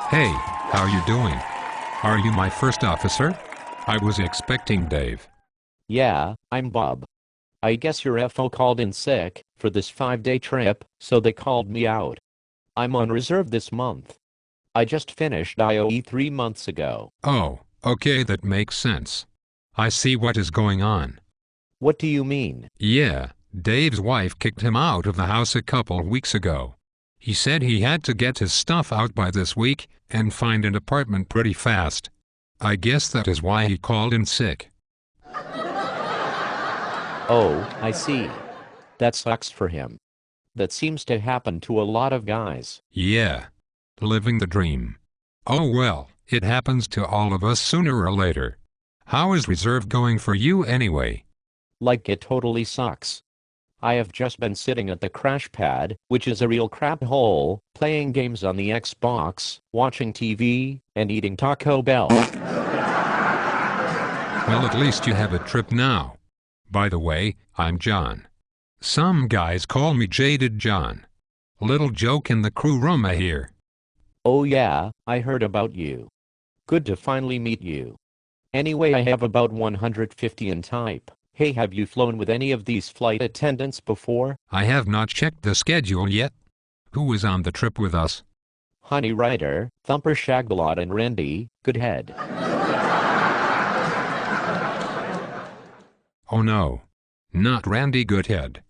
Hey, how you doing? Are you my first officer? I was expecting Dave. Yeah, I'm Bob. I guess your FO called in sick for this 5-day trip, so they called me out. I'm on reserve this month. I just finished IOE 3 months ago. Oh, okay, that makes sense. I see what is going on. What do you mean? Yeah, Dave's wife kicked him out of the house a couple weeks ago. He said he had to get his stuff out by this week and find an apartment pretty fast. I guess that is why he called in sick. Oh, I see. That sucks for him. That seems to happen to a lot of guys. Yeah. Living the dream. Oh well, it happens to all of us sooner or later. How is reserve going for you anyway? Like it totally sucks. I have just been sitting at the crash pad, which is a real crap hole, playing games on the Xbox, watching TV, and eating Taco Bell. Well, at least you have a trip now. By the way, I'm John. Some guys call me Jaded John. Little joke in the crew room, I hear. Oh yeah, I heard about you. Good to finally meet you. Anyway, I have about 150 in type. Hey, have you flown with any of these flight attendants before? I have not checked the schedule yet. Who is on the trip with us? Honey Ryder, Thumper Shagalot and Randy, Goodhead. Oh no. Not Randy Goodhead.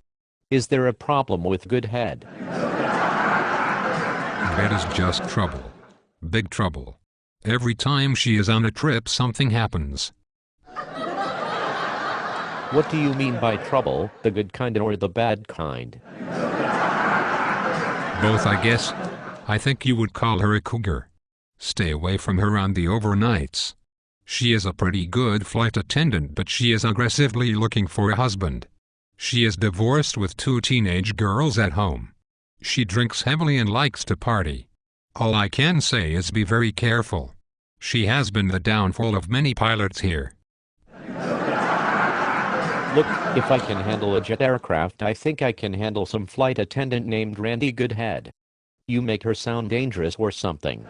Is there a problem with Goodhead? That is just trouble. Big trouble. Every time she is on a trip, something happens. What do you mean by trouble, the good kind or the bad kind? Both, I guess. I think you would call her a cougar. Stay away from her on the overnights. She is a pretty good flight attendant, but she is aggressively looking for a husband. She is divorced with 2 teenage girls at home. She drinks heavily and likes to party. All I can say is be very careful. She has been the downfall of many pilots here. Look, if I can handle a jet aircraft, I think I can handle some flight attendant named Randy Goodhead. You make her sound dangerous or something.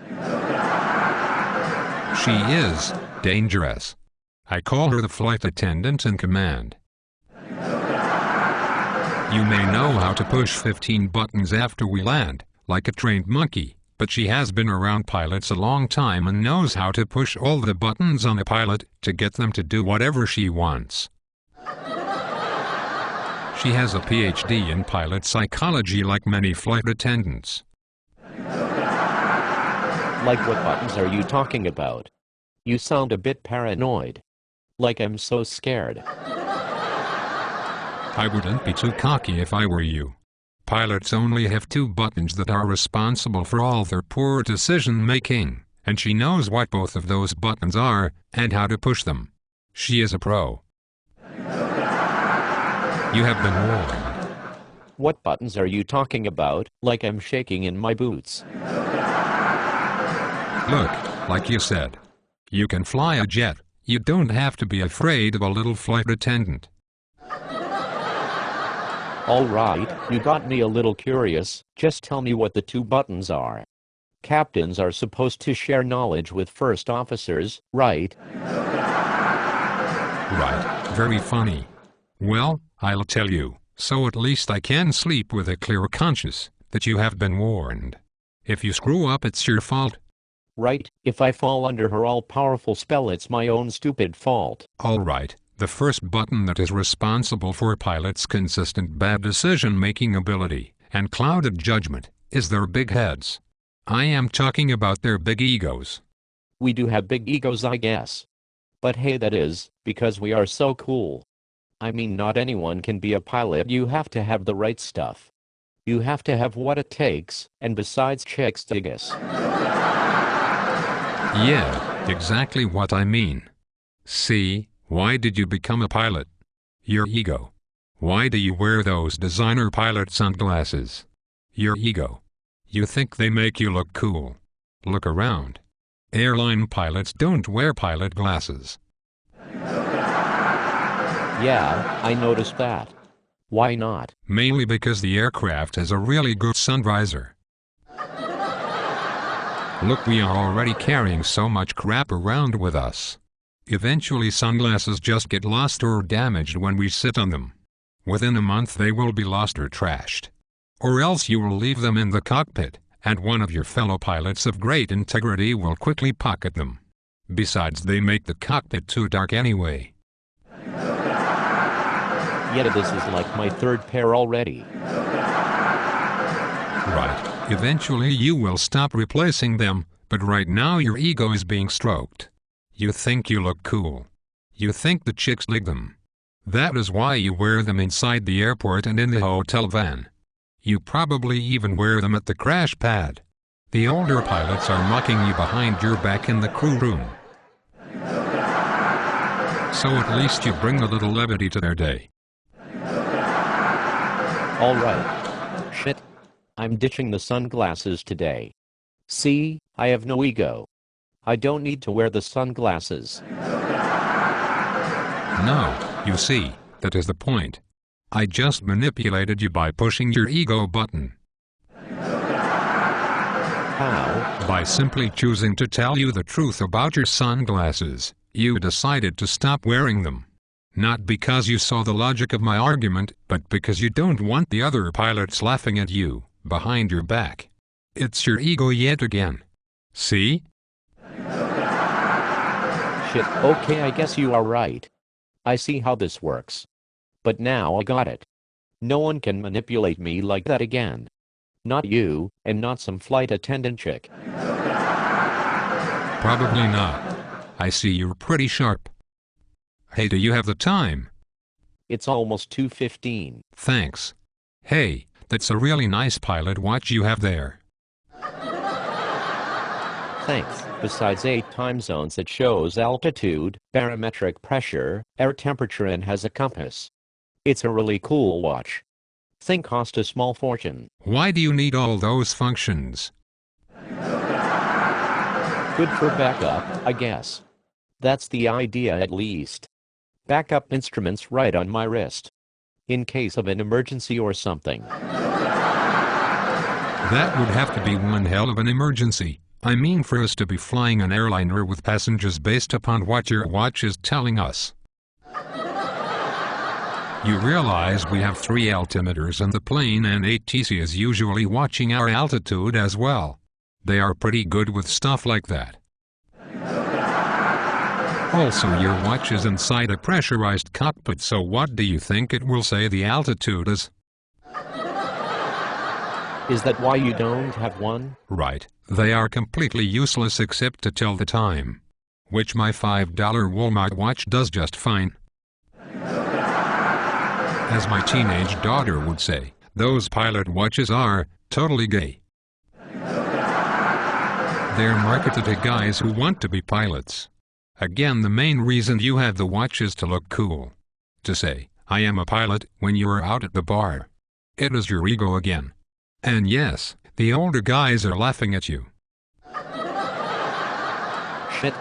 She is dangerous. I call her the flight attendant in command. You may know how to push 15 buttons after we land, like a trained monkey, but she has been around pilots a long time and knows how to push all the buttons on a pilot to get them to do whatever she wants. She has a PhD in pilot psychology like many flight attendants. Like what buttons are you talking about? You sound a bit paranoid. Like I'm so scared. I wouldn't be too cocky if I were you. Pilots only have 2 buttons that are responsible for all their poor decision-making, and she knows what both of those buttons are and how to push them. She is a pro. You have been warned. What buttons are you talking about, like I'm shaking in my boots? Look, like you said, you can fly a jet. You don't have to be afraid of a little flight attendant. All right, you got me a little curious. Just tell me what the 2 buttons are. Captains are supposed to share knowledge with first officers, right? Right, very funny. Well, I'll tell you, so at least I can sleep with a clear conscience that you have been warned. If you screw up, it's your fault. Right, if I fall under her all-powerful spell, it's my own stupid fault. All right, the first button that is responsible for a pilot's consistent bad decision-making ability and clouded judgment is their big heads. I am talking about their big egos. We do have big egos, I guess. But hey, that is because we are so cool. I mean, not anyone can be a pilot. You have to have the right stuff. You have to have what it takes, and besides, chicks dig us. Yeah, exactly what I mean. See, why did you become a pilot? Your ego. Why do you wear those designer pilot sunglasses? Your ego. You think they make you look cool. Look around. Airline pilots don't wear pilot glasses. Yeah, I noticed that. Why not? Mainly because the aircraft has a really good sun visor. Look, we are already carrying so much crap around with us. Eventually sunglasses just get lost or damaged when we sit on them. Within a month they will be lost or trashed. Or else you will leave them in the cockpit, and one of your fellow pilots of great integrity will quickly pocket them. Besides, they make the cockpit too dark anyway. Yet this is like my third pair already. Right. Eventually you will stop replacing them, but right now your ego is being stroked. You think you look cool. You think the chicks dig them. That is why you wear them inside the airport and in the hotel van. You probably even wear them at the crash pad. The older pilots are mocking you behind your back in the crew room. So at least you bring a little levity to their day. All right. Shit. I'm ditching the sunglasses today. See, I have no ego. I don't need to wear the sunglasses. No, you see, that is the point. I just manipulated you by pushing your ego button. How? By simply choosing to tell you the truth about your sunglasses, you decided to stop wearing them. Not because you saw the logic of my argument, but because you don't want the other pilots laughing at you behind your back. It's your ego yet again. See? Shit, okay, I guess you are right. I see how this works. But now I got it. No one can manipulate me like that again. Not you, and not some flight attendant chick. Probably not. I see you're pretty sharp. Hey, do you have the time? It's almost 2:15. Thanks. Hey, that's a really nice pilot watch you have there. Thanks. Besides 8 time zones, it shows altitude, barometric pressure, air temperature, and has a compass. It's a really cool watch. Thing cost a small fortune. Why do you need all those functions? Good for backup, I guess. That's the idea at least. Backup instruments right on my wrist. In case of an emergency or something. That would have to be one hell of an emergency. I mean, for us to be flying an airliner with passengers based upon what your watch is telling us. You realize we have 3 altimeters in the plane, and ATC is usually watching our altitude as well. They are pretty good with stuff like that. Also, your watch is inside a pressurized cockpit, so what do you think it will say the altitude is? Is that why you don't have one? Right. They are completely useless except to tell the time. Which my $5 Walmart watch does just fine. As my teenage daughter would say, those pilot watches are totally gay. They're marketed to guys who want to be pilots. Again, the main reason you have the watch is to look cool. To say, I am a pilot, when you are out at the bar. It is your ego again. And yes, the older guys are laughing at you. Shit.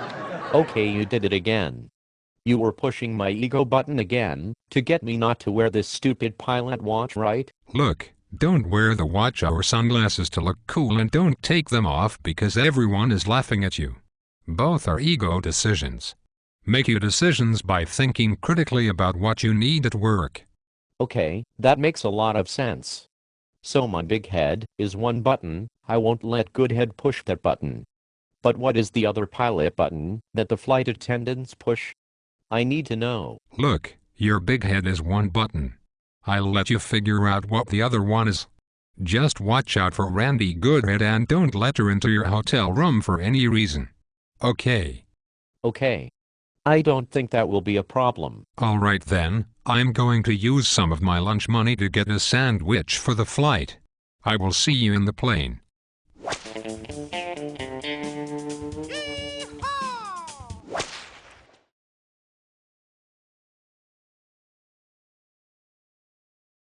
Okay, you did it again. You were pushing my ego button again, to get me not to wear this stupid pilot watch, right? Look, don't wear the watch or sunglasses to look cool, and don't take them off because everyone is laughing at you. Both are ego decisions. Make your decisions by thinking critically about what you need at work. Okay, that makes a lot of sense. So my big head is one button. I won't let good head push that button. But what is the other pilot button that the flight attendants push? I need to know. Look, your big head is one button. I'll let you figure out what the other one is. Just watch out for Randy Goodhead and don't let her into your hotel room for any reason. Okay. Okay. I don't think that will be a problem. Alright then, I'm going to use some of my lunch money to get a sandwich for the flight. I will see you in the plane.